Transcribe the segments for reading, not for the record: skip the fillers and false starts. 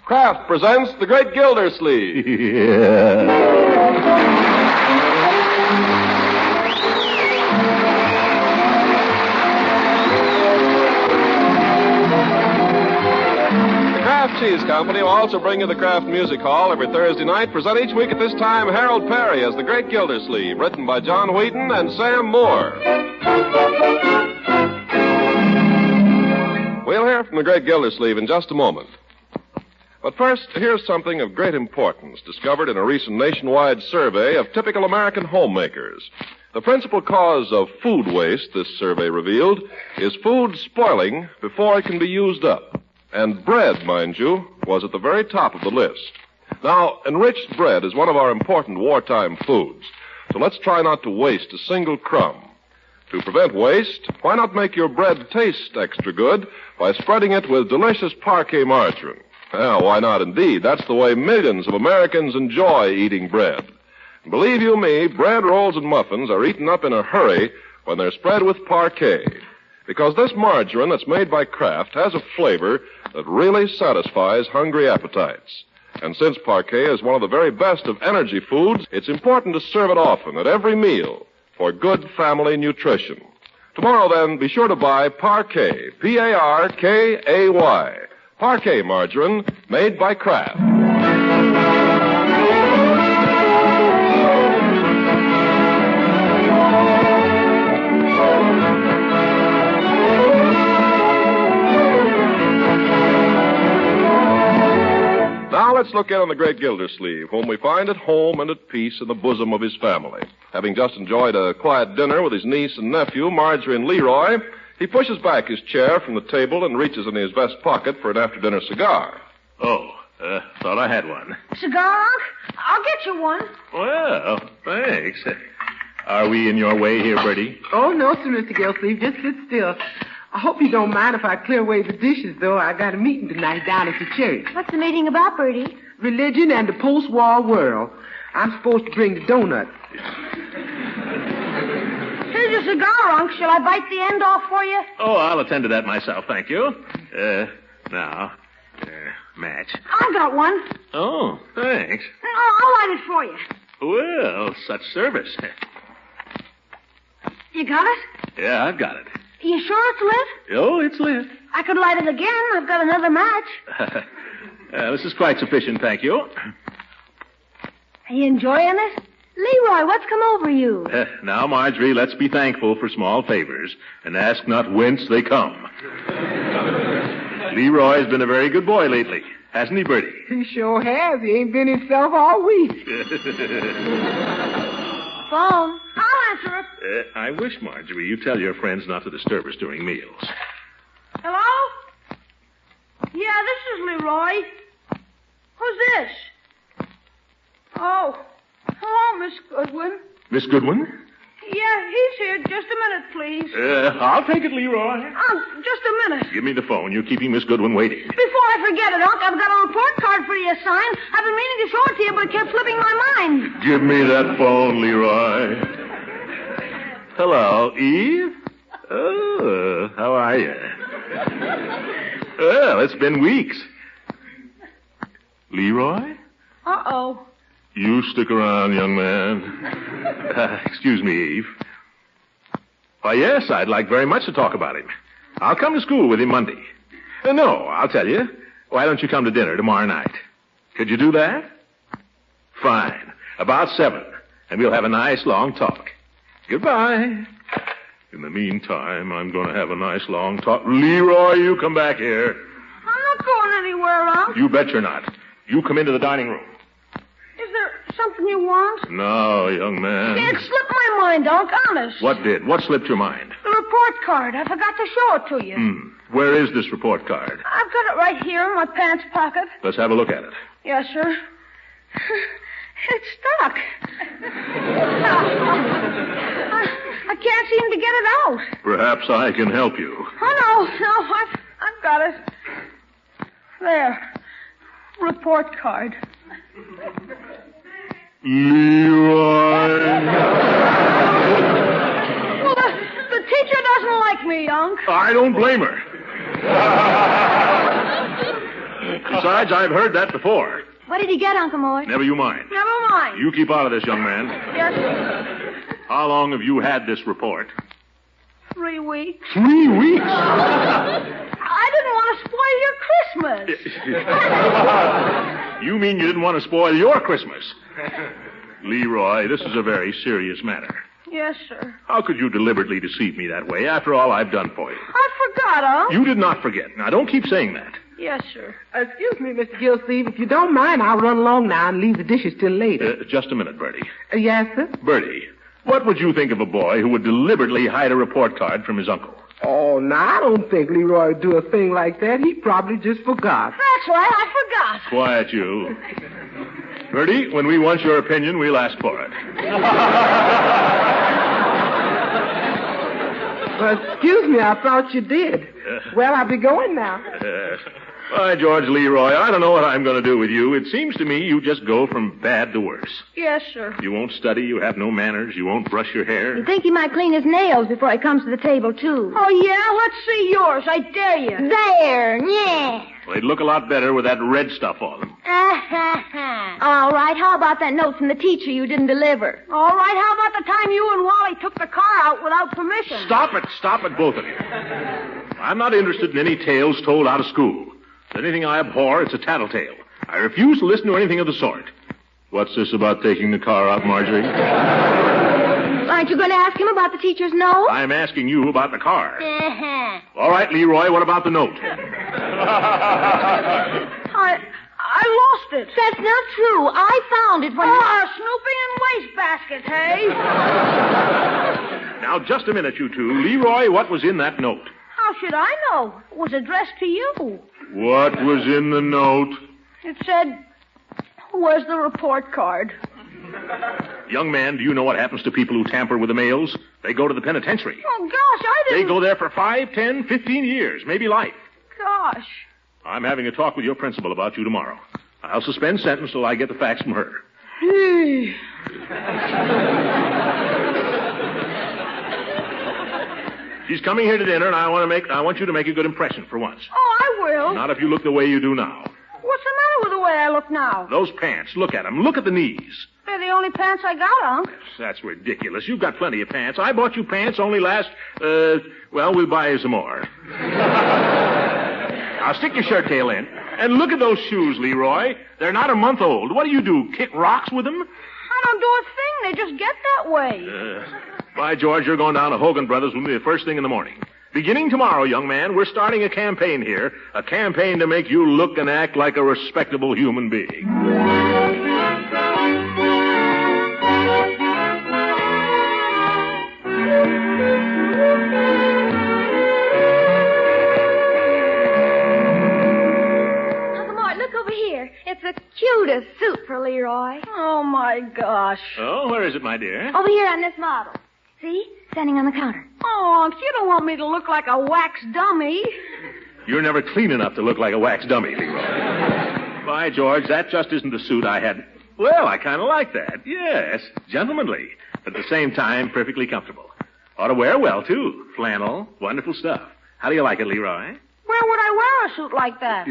Kraft presents The Great Gildersleeve. The Kraft Cheese Company will also bring you the Kraft Music Hall every Thursday night. Present each week at this time Harold Perry as The Great Gildersleeve, written by John Wheaton and Sam Moore. We'll hear from The Great Gildersleeve in just a moment. But first, here's something of great importance discovered in a recent nationwide survey of typical American homemakers. The principal cause of food waste, this survey revealed, is food spoiling before it can be used up. And bread, mind you, was at the very top of the list. Now, enriched bread is one of our important wartime foods, so let's try not to waste a single crumb. To prevent waste, why not make your bread taste extra good by spreading it with delicious Parquet margarine? Well, why not indeed? That's the way millions of Americans enjoy eating bread. And believe you me, bread rolls and muffins are eaten up in a hurry when they're spread with Parquet. Because this margarine that's made by Kraft has a flavor that really satisfies hungry appetites. And since Parquet is one of the very best of energy foods, it's important to serve it often at every meal for good family nutrition. Tomorrow, then, be sure to buy Parquet, P-A-R-K-A-Y. Parquet margarine made by Kraft. Now let's look in on the great Gildersleeve, whom we find at home and at peace in the bosom of his family. Having just enjoyed a quiet dinner with his niece and nephew, Marjorie and Leroy, he pushes back his chair from the table and reaches in his vest pocket for an after-dinner cigar. Thought I had one. Cigar, Unc? I'll get you one. Well, thanks. Are we in your way here, Bertie? Oh, no, sir, Mr. Gildersleeve. Just sit still. I hope you don't mind if I clear away the dishes, though. I got a meeting tonight down at the church. What's the meeting about, Bertie? Religion and the post-war world. I'm supposed to bring the donuts. Here's your cigar, Unc. Shall I bite the end off for you? Oh, I'll attend to that myself, thank you. Match. I've got one. Oh, thanks. I'll light it for you. Well, such service. You got it? Yeah, I've got it. You sure it's lit? Oh, it's lit. I could light it again. I've got another match. This is quite sufficient, thank you. Are you enjoying it? Leroy, what's come over you? Now, Marjorie, let's be thankful for small favors and ask not whence they come. Leroy's been a very good boy lately, hasn't he, Bertie? He sure has. He ain't been himself all week. Phone. I'll answer it. I wish, Marjorie, you tell your friends not to disturb us during meals. Hello? Yeah, this is Leroy. Who's this? Oh. Hello, Miss Goodwin. Miss Goodwin? Yeah, he's here. Just a minute, please. I'll take it, Leroy. Just a minute. Give me the phone. You're keeping Miss Goodwin waiting. Before I forget it, Unc, I've got a report card for you to sign. I've been meaning to show it to you, but it kept slipping my mind. Give me that phone, Leroy. Hello, Eve? Oh, how are you? Well, it's been weeks. Leroy? Uh-oh. You stick around, young man. Excuse me, Eve. Why, yes, I'd like very much to talk about him. I'll come to school with him Monday. No, I'll tell you. Why don't you come to dinner tomorrow night? Could you do that? Fine. About 7. And we'll have a nice long talk. Goodbye. In the meantime, I'm going to have a nice long talk. Leroy, you come back here. I'm not going anywhere, Unc. You bet you're not. You come into the dining room. Is there something you want? No, young man. It slipped my mind, Unc, honest. What did? What slipped your mind? The report card. I forgot to show it to you. Where is this report card? I've got it right here in my pants pocket. Let's have a look at it. Yes, sir. It's stuck. I can't seem to get it out. Perhaps I can help you. Oh, no, I've got it. There. Report card. Leroy. Well, the teacher doesn't like me, Unc. I don't blame her. Besides, I've heard that before. What did he get, Uncle Mort? Never you mind. Never mind. You keep out of this, young man. Yes, sir. How long have you had this report? 3 weeks. 3 weeks? I didn't want to spoil your Christmas. You mean you didn't want to spoil your Christmas? Leroy, this is a very serious matter. Yes, sir. How could you deliberately deceive me that way after all I've done for you? I forgot, Unc. You did not forget. Now, don't keep saying that. Yes, sir. Excuse me, Mr. Gildersleeve. If you don't mind, I'll run along now and leave the dishes till later. Just a minute, Bertie. Yes, sir? Bertie, what would you think of a boy who would deliberately hide a report card from his uncle? Oh, no, I don't think Leroy would do a thing like that. He probably just forgot. That's right, I forgot. Quiet, you. Bertie, when we want your opinion, we'll ask for it. Well, excuse me, I thought you did. Well, I'll be going now. By George, Leroy, I don't know what I'm going to do with you. It seems to me you just go from bad to worse. Yes, sir. You won't study, you have no manners, you won't brush your hair. You think he might clean his nails before he comes to the table, too? Oh, yeah? Let's see yours. I dare you. There, yeah. Well, they'd look a lot better with that red stuff on them. All right, how about that note from the teacher you didn't deliver? All right, how about the time you and Wally took the car out without permission? Stop it, both of you. I'm not interested in any tales told out of school. If anything I abhor, it's a tattletale. I refuse to listen to anything of the sort. What's this about taking the car out, Marjorie? Aren't you going to ask him about the teacher's note? I'm asking you about the car. All right, Leroy, what about the note? I lost it. That's not true. I found it when snooping in wastebaskets, hey? Now, just a minute, you two. Leroy, what was in that note? How should I know? It was addressed to you. What was in the note? It said, where's the report card? Young man, do you know what happens to people who tamper with the mails? They go to the penitentiary. Oh, gosh, I didn't... They go there for 5, 10, 15 years, maybe life. Gosh. I'm having a talk with your principal about you tomorrow. I'll suspend sentence till I get the facts from her. She's coming here to dinner, and I want you to make a good impression for once. Oh, I will. Not if you look the way you do now. What's the matter with the way I look now? Those pants, look at them. Look at the knees. They're the only pants I got, Unc. That's ridiculous. You've got plenty of pants. I bought you pants only last, we'll buy you some more. Now, stick your shirt tail in. And look at those shoes, Leroy. They're not a month old. What do? Kick rocks with them? I don't do a thing. They just get that way. By George, you're going down to Hogan Brothers with me the first thing in the morning. Beginning tomorrow, young man, we're starting a campaign here. A campaign to make you look and act like a respectable human being. It's the cutest suit for Leroy. Oh, my gosh. Oh, where is it, my dear? Over here on this model. See? Standing on the counter. Oh, Unc, you don't want me to look like a wax dummy. You're never clean enough to look like a wax dummy, Leroy. By George, that just isn't the suit I had. Well, I kind of like that. Yes, gentlemanly. But at the same time, perfectly comfortable. Ought to wear well, too. Flannel, wonderful stuff. How do you like it, Leroy? Where would I wear a suit like that?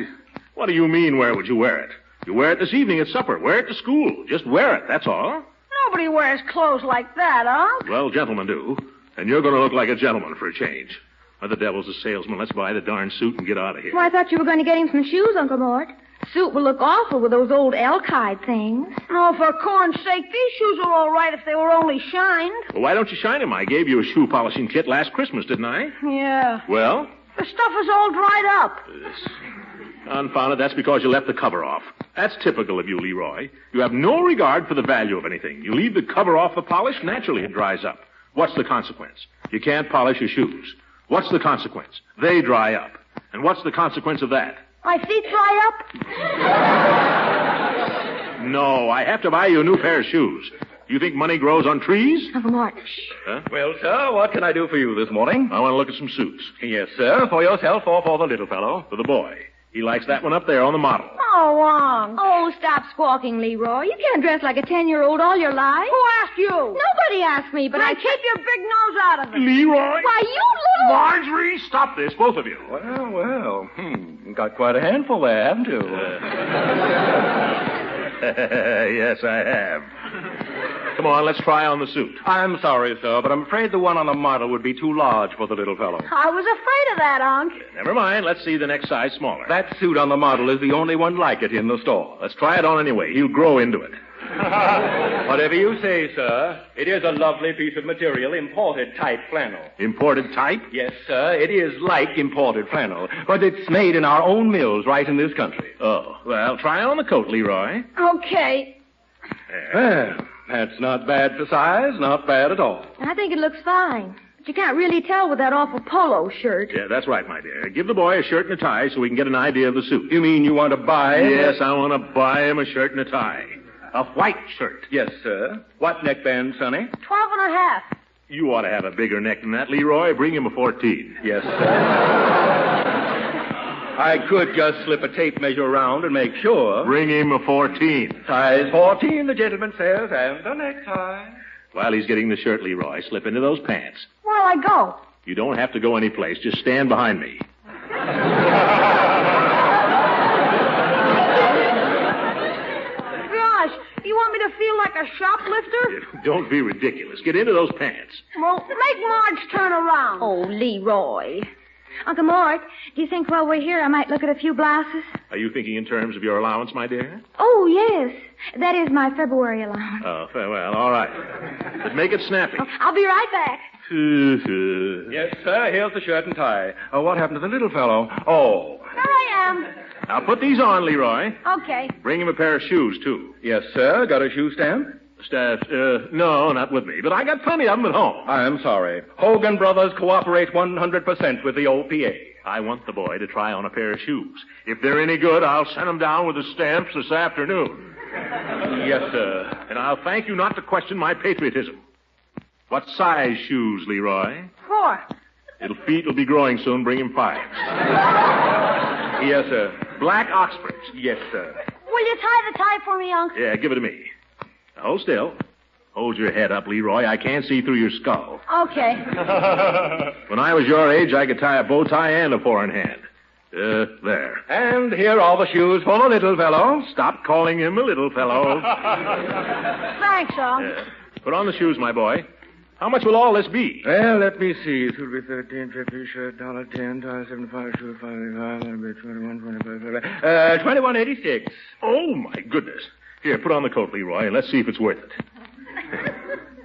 What do you mean, where would you wear it? You wear it this evening at supper. Wear it to school. Just wear it, that's all. Nobody wears clothes like that, Unc. Well, gentlemen do. And you're going to look like a gentleman for a change. Or the devil's a salesman. Let's buy the darn suit and get out of here. Well, I thought you were going to get him some shoes, Uncle Mort. The suit would look awful with those old elk-hide things. Oh, for corn's sake, these shoes are all right if they were only shined. Well, why don't you shine them? I gave you a shoe polishing kit last Christmas, didn't I? Yeah. Well? The stuff is all dried up. Confound it, that's because you left the cover off. That's typical of you, Leroy. You have no regard for the value of anything. You leave the cover off the polish, naturally it dries up. What's the consequence? You can't polish your shoes. What's the consequence? They dry up. And what's the consequence of that? My feet dry up? No, I have to buy you a new pair of shoes. You think money grows on trees? Uncle Mort. Huh? Well, sir, what can I do for you this morning? I want to look at some suits. Yes, sir. For yourself or for the little fellow? For the boy. He likes that one up there on the model. Oh, Unc. Oh, stop squawking, Leroy. You can't dress like a 10-year-old all your life. Who asked you? Nobody asked me, but I keep your big nose out of it. Leroy? Why, you little... Marjorie, stop this, both of you. Well. got quite a handful there, haven't you? Yes, I have. Come on, let's try on the suit. I'm sorry, sir, but I'm afraid the one on the model would be too large for the little fellow. I was afraid of that, Unc. Never mind. Let's see the next size smaller. That suit on the model is the only one like it in the store. Let's try it on anyway. He'll grow into it. Whatever you say, sir. It is a lovely piece of material, imported type flannel. Imported type? Yes, sir. It is like imported flannel, but it's made in our own mills right in this country. Oh, well, try on the coat, Leroy. Okay. Well, that's not bad for size, not bad at all. I think it looks fine. But you can't really tell with that awful polo shirt. Yeah, that's right, my dear. Give the boy a shirt and a tie so we can get an idea of the suit. You mean you want to buy it? Yes, I want to buy him a shirt and a tie. A white shirt. Yes, sir. What neckband, Sonny? 12 and a half. You ought to have a bigger neck than that, Leroy. Bring him a 14. Yes, sir. I could just slip a tape measure around and make sure. Bring him a 14. Size 14, the gentleman says, and a necktie. While he's getting the shirt, Leroy, slip into those pants. Where'll I go? You don't have to go any place. Just stand behind me. You want me to feel like a shoplifter? Don't be ridiculous. Get into those pants. Well, make Marge turn around. Oh, Leroy. Uncle Mort, do you think while we're here I might look at a few blouses? Are you thinking in terms of your allowance, my dear? Oh, yes. That is my February allowance. Oh, well, all right. But make it snappy. Oh, I'll be right back. Yes, sir. Here's the shirt and tie. What happened to the little fellow? Oh. There I am. Now put these on, Leroy. Okay. Bring him a pair of shoes, too. Yes, sir. Got a shoe stamp? No, not with me, but I got plenty of them at home. I'm sorry. Hogan Brothers cooperate 100% with the OPA. I want the boy to try on a pair of shoes. If they're any good, I'll send them down with the stamps this afternoon. Yes, sir. And I'll thank you not to question my patriotism. What size shoes, Leroy? 4. Feet will be growing soon. Bring him 5. Yes, sir. Black Oxfords. Yes, sir. Will you tie the tie for me, Unc? Yeah, give it to me. Now, hold still. Hold your head up, Leroy. I can't see through your skull. Okay. When I was your age, I could tie a bow tie and a 4-in-hand. There. And here are the shoes for the little fellow. Stop calling him a little fellow. Thanks, Unc. Put on the shoes, my boy. How much will all this be? Well, let me see. It will be 13, 50, shirt, $10, $75, shoe, 55, that'll be 21, 25, 21.86. Oh, my goodness. Here, put on the coat, Leroy, and let's see if it's worth it.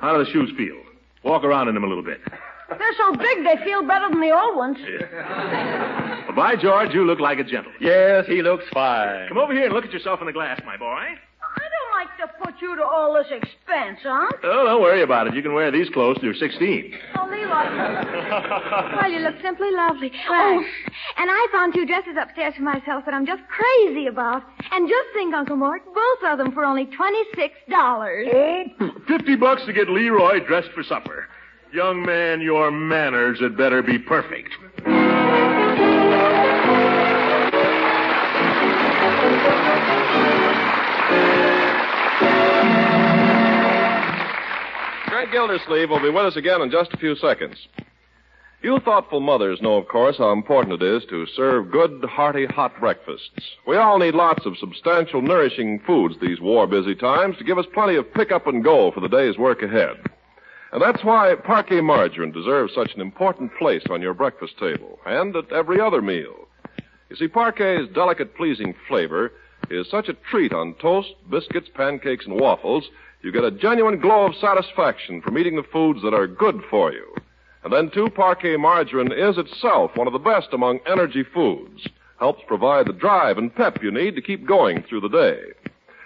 How do the shoes feel? Walk around in them a little bit. They're so big they feel better than the old ones. Well, by George, you look like a gentleman. Yes, he looks fine. Come over here and look at yourself in the glass, my boy. I don't like to put you to all this expense, Unc. Oh, don't worry about it. You can wear these clothes till you're 16. Oh, Leroy. Well, you look simply lovely. Oh, and I found 2 dresses upstairs for myself that I'm just crazy about. And just think, Uncle Mort, both of them for only $26. Oh, $50 to get Leroy dressed for supper. Young man, your manners had better be perfect. Greg Gildersleeve will be with us again in just a few seconds. You thoughtful mothers know, of course, how important it is to serve good, hearty, hot breakfasts. We all need lots of substantial, nourishing foods these war-busy times to give us plenty of pick-up and go for the day's work ahead. And that's why Parquet margarine deserves such an important place on your breakfast table and at every other meal. You see, Parquet's delicate, pleasing flavor is such a treat on toast, biscuits, pancakes, and waffles, you get a genuine glow of satisfaction from eating the foods that are good for you. And then, too, Parquet margarine is itself one of the best among energy foods. Helps provide the drive and pep you need to keep going through the day.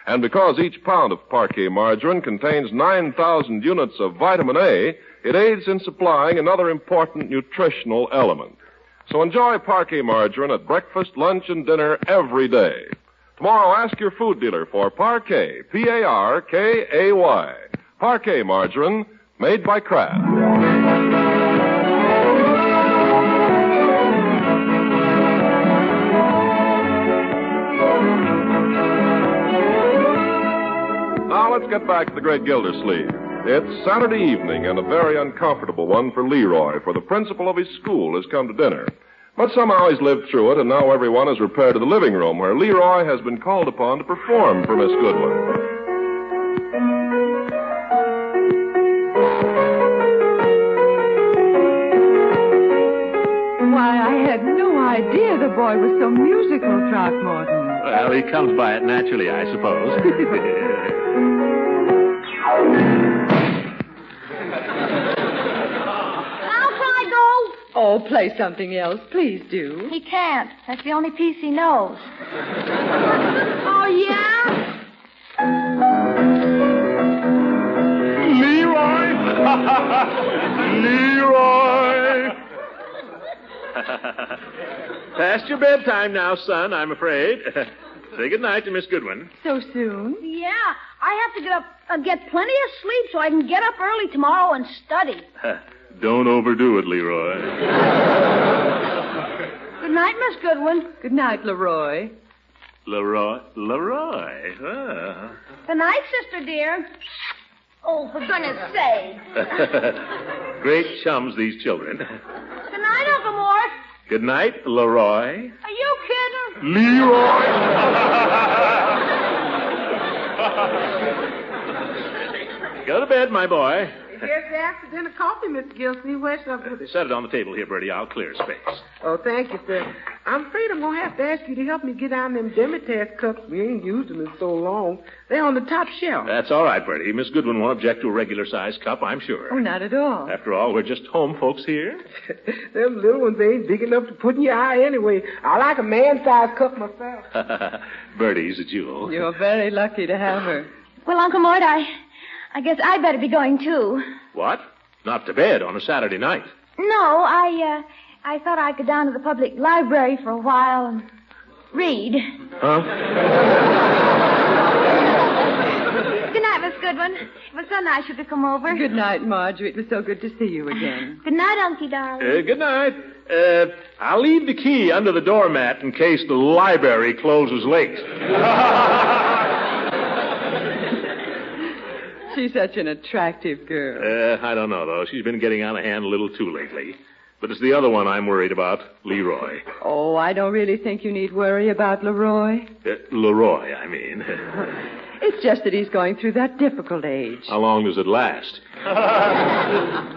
And because each pound of Parquet margarine contains 9,000 units of vitamin A, it aids in supplying another important nutritional element. So enjoy Parquet margarine at breakfast, lunch, and dinner every day. Tomorrow, ask your food dealer for Parquet, P-A-R-K-A-Y. Parquet margarine, made by Kraft. Now let's get back to the great Gildersleeve. It's Saturday evening and a very uncomfortable one for Leroy, for the principal of his school has come to dinner. But somehow he's lived through it, and now everyone has repaired to the living room, where Leroy has been called upon to perform for Miss Goodwin. Why, I had no idea the boy was so musical, Throckmorton. Well, he comes by it naturally, I suppose. I'll try, Gold. Oh, play something else. Please do. He can't. That's the only piece he knows. Oh, yeah? Leroy! Leroy! Past your bedtime now, son, I'm afraid. Say goodnight to Miss Goodwin. So soon? Yeah. I have to get plenty of sleep so I can get up early tomorrow and study. Don't overdo it, Leroy. Good night, Miss Goodwin. Good night, Leroy. Leroy? Good night, sister dear. Oh, for goodness sake. Great chums, these children. Good night, Uncle Mort. Good night, Leroy. Are you kidding? Leroy! Go to bed, my boy. Here's the after-dinner coffee, Mr. Gildersleeve. Where's up with it? Set it on the table here, Bertie. I'll clear space. Oh, thank you, sir. I'm afraid I'm going to have to ask you to help me get down them Demeter's cups. We ain't used them in so long. They're on the top shelf. That's all right, Bertie. Miss Goodwin won't object to a regular-sized cup, I'm sure. Oh, not at all. After all, we're just home folks here. Them little ones ain't big enough to put in your eye anyway. I like a man-sized cup myself. Bertie's a jewel. You're very lucky to have her. Well, Uncle Mort, I guess I'd better be going, too. What? Not to bed on a Saturday night. No, I thought I'd go down to the public library for a while and read. Huh? Good night, Miss Goodwin. It was so nice of you to come over. Good night, Marjorie. It was so good to see you again. Good night, Unky darling. Good night. I'll leave the key under the doormat in case the library closes late. She's such an attractive girl. I don't know, though. She's been getting out of hand a little too lately. But it's the other one I'm worried about, Leroy. Oh, I don't really think you need worry about Leroy. Leroy, I mean. It's just that he's going through that difficult age. How long does it last?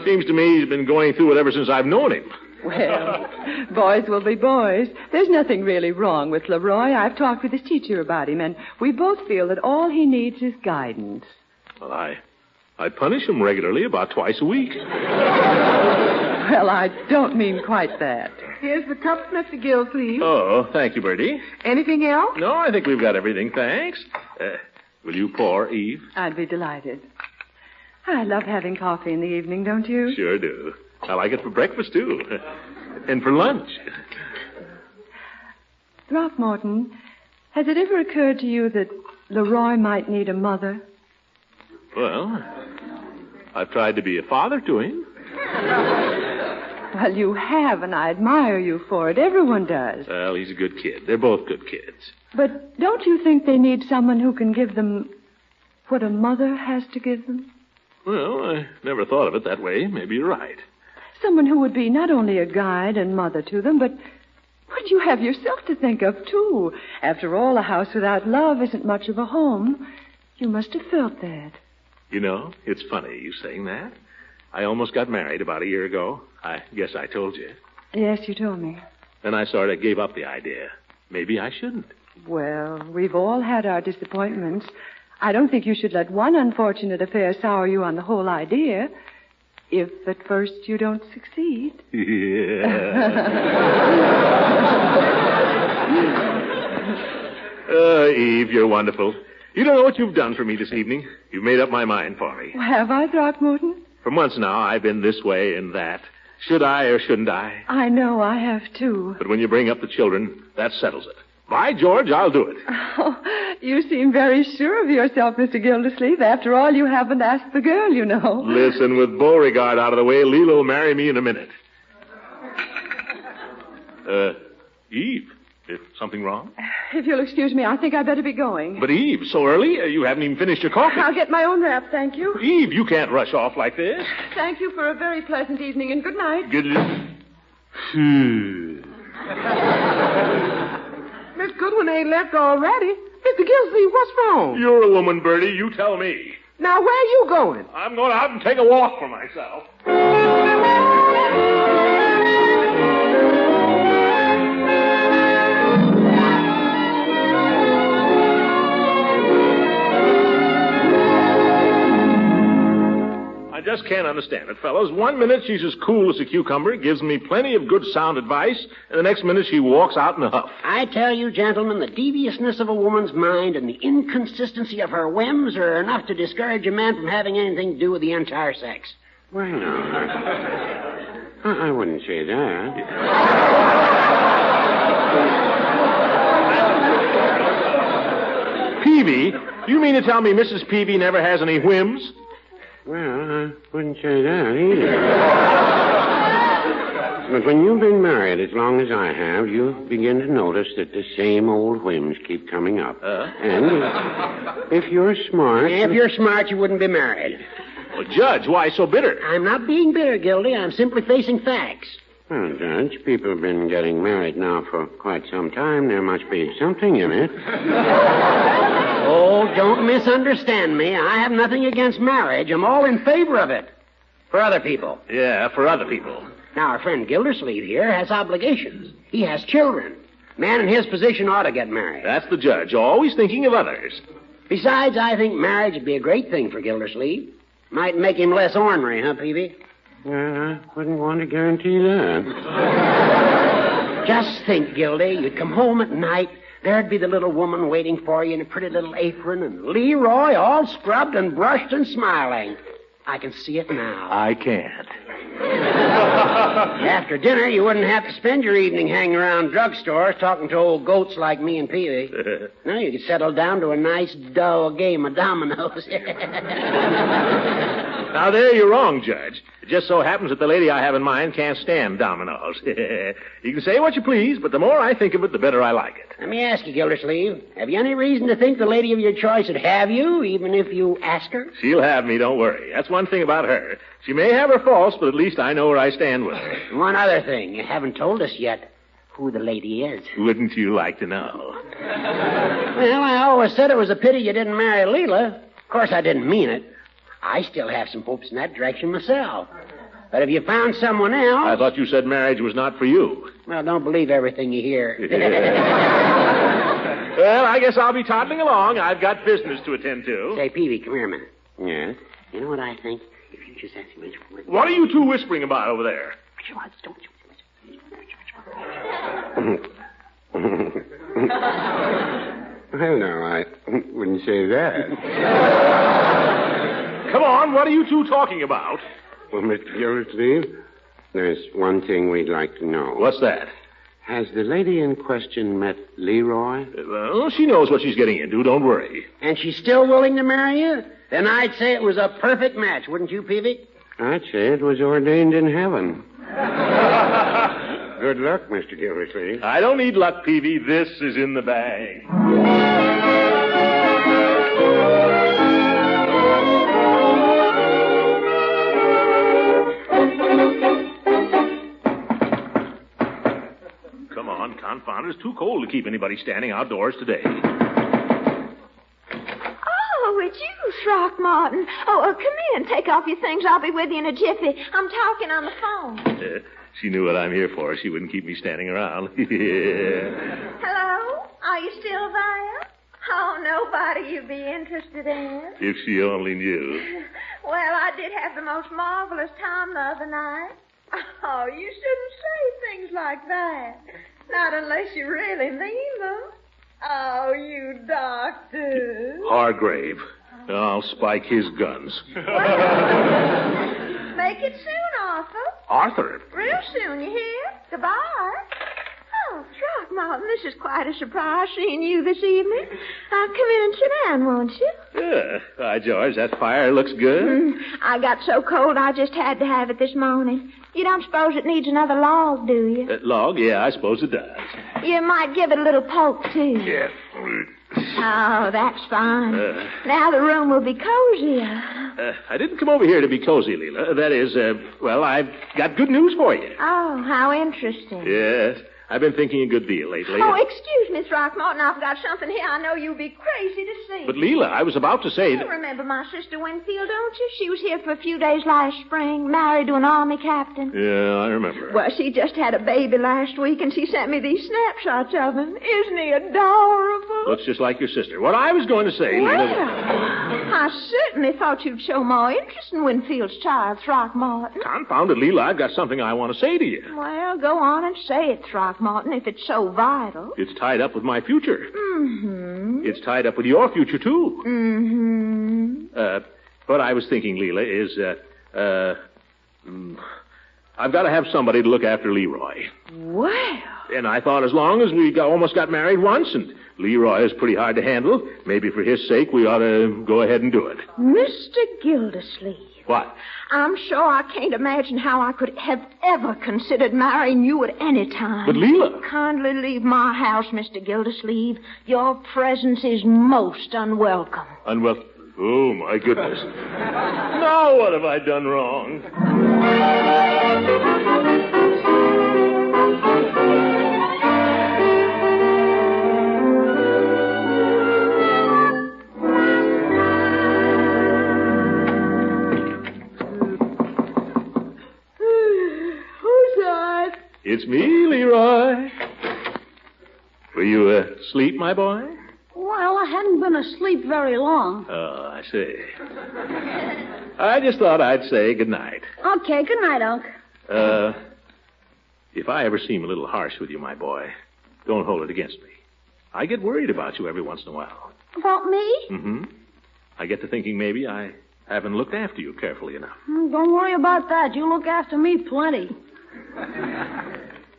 Seems to me he's been going through it ever since I've known him. Well, boys will be boys. There's nothing really wrong with Leroy. I've talked with his teacher about him, and we both feel that all he needs is guidance. Well, I punish him regularly about twice a week. Well, I don't mean quite that. Here's the cup, Mr. Gildersleeve. Oh, thank you, Bertie. Anything else? No, I think we've got everything, thanks. Will you pour, Eve? I'd be delighted. I love having coffee in the evening, don't you? Sure do. I like it for breakfast, too. And for lunch. Throckmorton, has it ever occurred to you that Leroy might need a mother? Well, I've tried to be a father to him. Well, you have, and I admire you for it. Everyone does. Well, he's a good kid. They're both good kids. But don't you think they need someone who can give them what a mother has to give them? Well, I never thought of it that way. Maybe you're right. Someone who would be not only a guide and mother to them, but you have yourself to think of, too. After all, a house without love isn't much of a home. You must have felt that. You know, it's funny you saying that. I almost got married about a year ago. I guess I told you. Yes, you told me. Then I sort of gave up the idea. Maybe I shouldn't. Well, we've all had our disappointments. I don't think you should let one unfortunate affair sour you on the whole idea. If at first you don't succeed. Yeah. Eve, you're wonderful. You don't know what you've done for me this evening. You've made up my mind for me. Have I, Throckmorton? For months now, I've been this way and that. Should I or shouldn't I? I know I have, too. But when you bring up the children, that settles it. By George, I'll do it. Oh, you seem very sure of yourself, Mr. Gildersleeve. After all, you haven't asked the girl, you know. Listen, with Beauregard out of the way, Lila will marry me in a minute. Eve, is something wrong? If you'll excuse me, I think I'd better be going. But Eve, so early? You haven't even finished your coffee. I'll get my own wrap, thank you. Eve, you can't rush off like this. Thank you for a very pleasant evening, and good night. Good. Miss Goodwin ain't left already. Mr. Gildersleeve, what's wrong? You're a woman, Bertie. You tell me. Now, where you going? I'm going out and take a walk for myself. I just can't understand it, fellows. 1 minute she's as cool as a cucumber, gives me plenty of good sound advice, and the next minute she walks out in a huff. I tell you, gentlemen, the deviousness of a woman's mind and the inconsistency of her whims are enough to discourage a man from having anything to do with the entire sex. Well, no, I wouldn't say that. Peavy? Do you mean to tell me Mrs. Peavy never has any whims? Well, I wouldn't say that either. But when you've been married as long as I have, you begin to notice that the same old whims keep coming up. And if you're smart... If you're smart, you wouldn't be married. Well, Judge, why so bitter? I'm not being bitter, Gildy. I'm simply facing facts. Well, Judge, people have been getting married now for quite some time. There must be something in it. Oh, don't misunderstand me. I have nothing against marriage. I'm all in favor of it. For other people. Yeah, for other people. Now, our friend Gildersleeve here has obligations. He has children. A man in his position ought to get married. That's the judge, always thinking of others. Besides, I think marriage would be a great thing for Gildersleeve. Might make him less ornery, huh, Peavy? Well, I wouldn't want to guarantee that. Just think, Gildy. You'd come home at night. There'd be the little woman waiting for you in a pretty little apron, and Leroy all scrubbed and brushed and smiling. I can see it now. I can't. After dinner, you wouldn't have to spend your evening hanging around drugstores talking to old goats like me and Peavy. No, you could settle down to a nice, dull game of dominoes. Now, there you're wrong, Judge. It just so happens that the lady I have in mind can't stand dominoes. You can say what you please, but the more I think of it, the better I like it. Let me ask you, Gildersleeve, have you any reason to think the lady of your choice would have you, even if you ask her? She'll have me, don't worry. That's one thing about her. She may have her faults, but at least I know where I stand with her. One other thing. You haven't told us yet who the lady is. Wouldn't you like to know? Well, I always said it was a pity you didn't marry Lila. Of course, I didn't mean it. I still have some hopes in that direction myself. But if you found someone else... I thought you said marriage was not for you. Well, don't believe everything you hear. Well, I guess I'll be toddling along. I've got business to attend to. Say, Peavy, come here a minute. Yes? You know what I think? If you just ask me... What are you two whispering about over there? Well, no, I wouldn't say that. Come on, what are you two talking about? Well, Mr. Gildersleeve, there's one thing we'd like to know. What's that? Has the lady in question met Leroy? Well, she knows what she's getting into, don't worry. And she's still willing to marry you? Then I'd say it was a perfect match, wouldn't you, Peavy? I'd say it was ordained in heaven. Good luck, Mr. Gildersleeve. I don't need luck, Peavy. This is in the bag. Come on, confound it. It's too cold to keep anybody standing outdoors today. Oh, it's you, Throckmorton. Oh, come in. Take off your things. I'll be with you in a jiffy. I'm talking on the phone. She knew what I'm here for. She wouldn't keep me standing around. Hello? Are you still there? Oh, nobody you'd be interested in. If she only knew. Well, I did have the most marvelous time the other night. Oh, you shouldn't say things like that. Not unless you really mean them. Oh, you doctor. Hargrave. I'll spike his guns. Make it soon, Arthur. Arthur? Real soon, you hear? Goodbye. Oh, Throckmorton, this is quite a surprise seeing you this evening. Come in and sit down, won't you? Yeah. By George, that fire looks good. I got so cold I just had to have it this morning. You don't suppose it needs another log, do you? Log? Yeah, I suppose it does. You might give it a little poke, too. Yeah. Oh, that's fine. Now the room will be cozier. I didn't come over here to be cozy, Lila. That is, well, I've got good news for you. Oh, how interesting. Yes. I've been thinking a good deal lately. Oh, excuse me, Throckmorton. I've got something here I know you'll be crazy to see. But, Lila, I was about to say You that... remember my sister Winfield, don't you? She was here for a few days last spring, married to an army captain. Yeah, I remember. Well, she just had a baby last week, and she sent me these snapshots of him. Isn't he adorable? Looks just like your sister. What I was going to say, Well, Lila... I certainly thought you'd show more interest in Winfield's child, Throckmorton. Confound it, Lila, I've got something I want to say to you. Well, go on and say it, Throckmorton, if it's so vital. It's tied up with my future. Mm-hmm. It's tied up with your future, too. Mm-hmm. What I was thinking, Lila, is, I've got to have somebody to look after Leroy. Well. And I thought as long as we almost got married once, and Leroy is pretty hard to handle, maybe for his sake we ought to go ahead and do it. Mr. Gildersleeve. What? I'm sure I can't imagine how I could have ever considered marrying you at any time. But, Lila... Kindly leave my house, Mr. Gildersleeve. Your presence is most unwelcome. Unwelcome? Oh, my goodness. Now what have I done wrong? It's me, Leroy. Were you asleep, my boy? Well, I hadn't been asleep very long. Oh, I see. I just thought I'd say good night. Okay, good night, Unc. If I ever seem a little harsh with you, my boy, don't hold it against me. I get worried about you every once in a while. About me? Mm-hmm. I get to thinking maybe I haven't looked after you carefully enough. Don't worry about that. You look after me plenty.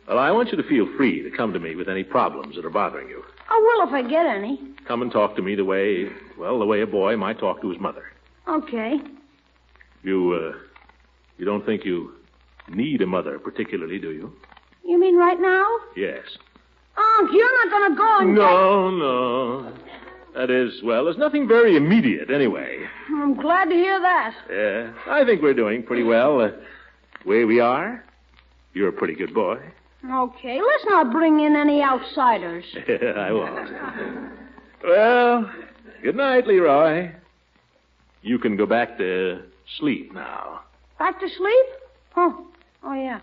Well, I want you to feel free to come to me with any problems that are bothering you. I will if I get any. Come and talk to me the way a boy might talk to his mother. Okay. You don't think you need a mother particularly, do you? You mean right now? Yes. Unc, you're not going to go and... No. That is, well, there's nothing very immediate anyway. I'm glad to hear that. Yeah, I think we're doing pretty well. The way we are, you're a pretty good boy. Okay, let's not bring in any outsiders. I won't. Well, good night, Leroy. You can go back to sleep now. Back to sleep? Oh yeah.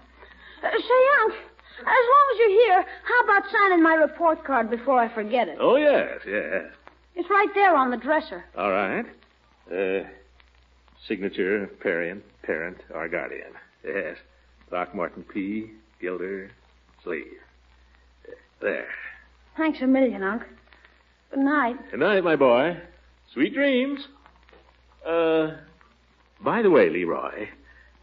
Say, Unc, as long as you're here, how about signing my report card before I forget it? Oh, yes. It's right there on the dresser. All right. Signature, parent, or guardian. Yes. Throckmorton P. Gildersleeve. There. Thanks a million, Unc. Good night. Good night, my boy. Sweet dreams. By the way, Leroy,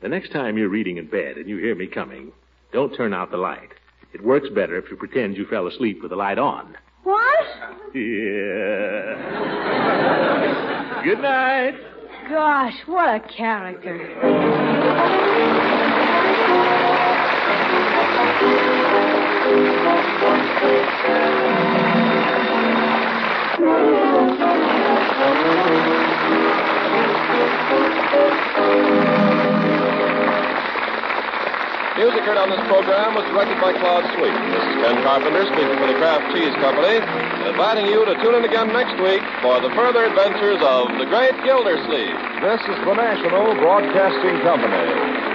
the next time you're reading in bed and you hear me coming, don't turn out the light. It works better if you pretend you fell asleep with the light on. What? Yeah. Good night. Gosh, what a character. Music heard on this program was directed by Claude Sweet. This is Ken Carpenter speaking for the Kraft Cheese Company, inviting you to tune in again next week for the further adventures of the great Gildersleeve. This is the National Broadcasting Company.